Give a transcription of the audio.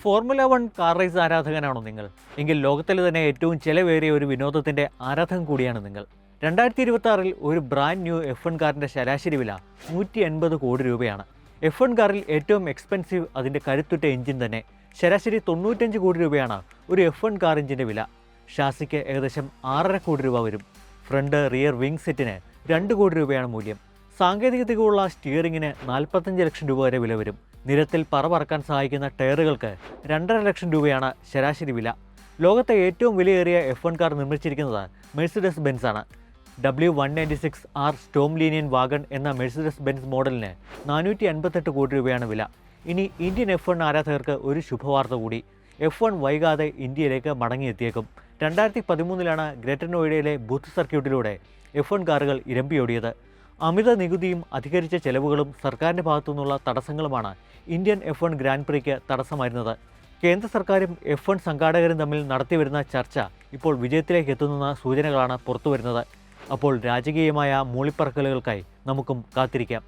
Formula 1 car race ആരാധകനാണോ നിങ്ങൾ? എങ്കിൽ ലോകത്തിലെ തന്നെ ഏറ്റവും ചെലവേറിയ ഒരു വിനോദത്തിൻ്റെ ആരാധകൻ കൂടിയാണ് നിങ്ങൾ. 2026-ൽ ഒരു ബ്രാൻഡ് ന്യൂ F1 കാറിൻ്റെ ശരാശരി വില 180 കോടി രൂപയാണ്. F1 കാറിൽ ഏറ്റവും എക്സ്പെൻസീവ് അതിൻ്റെ കരുത്തുറ്റ എഞ്ചിൻ തന്നെ. ശരാശരി 95 കോടി രൂപയാണ് ഒരു F1 കാർ എഞ്ചിൻ്റെ വില. ഷാസിക്ക് ഏകദേശം 6.5 കോടി രൂപ വരും. ഫ്രണ്ട് റിയർ വിങ് സെറ്റിന് 2 കോടി രൂപയാണ് മൂല്യം. സാങ്കേതികതയുള്ള സ്റ്റിയറിങ്ങിന് 45 ലക്ഷം രൂപ വരെ വില വരും. നിരത്തിൽ പറക്കാൻ സഹായിക്കുന്ന ടയറുകൾക്ക് 2.5 ലക്ഷം രൂപയാണ് ശരാശരി വില. ലോകത്തെ ഏറ്റവും വിലയേറിയ F1 കാർ നിർമ്മിച്ചിരിക്കുന്നത് മെഴ്സിഡസ് ബെൻസ് ആണ്. W196R സ്റ്റോം ലീനിയൻ വാഗൺ എന്ന മെഴ്സിഡസ് ബെൻസ് മോഡലിന് 458 കോടി രൂപയാണ് വില. ഇനി ഇന്ത്യൻ F1 ആരാധകർക്ക് ഒരു ശുഭവാർത്ത കൂടി. F1 വൈകാതെ ഇന്ത്യയിലേക്ക് മടങ്ങിയെത്തിയേക്കും. 2013-ലാണ് ഗ്രേറ്റർ നോയിഡയിലെ ബൂത്ത് സർക്യൂട്ടിലൂടെ F1 കാറുകൾ ഇരമ്പിയോടിയത്. അമിത നികുതിയും അധികരിച്ച ചെലവുകളും സർക്കാരിൻ്റെ ഭാഗത്തുനിന്നുള്ള തടസ്സങ്ങളുമാണ് ഇന്ത്യൻ F1 ഗ്രാൻഡ് പ്രിക്ക് തടസ്സമായിരുന്നത്. കേന്ദ്ര സർക്കാരും F1 സംഘാടകരും തമ്മിൽ നടത്തിവരുന്ന ചർച്ച ഇപ്പോൾ വിജയത്തിലേക്ക് എത്തുന്ന സൂചനകളാണ് പുറത്തുവരുന്നത്. അപ്പോൾ രാജകീയമായ മൂളിപ്പറക്കലുകൾക്കായി നമുക്കും കാത്തിരിക്കാം.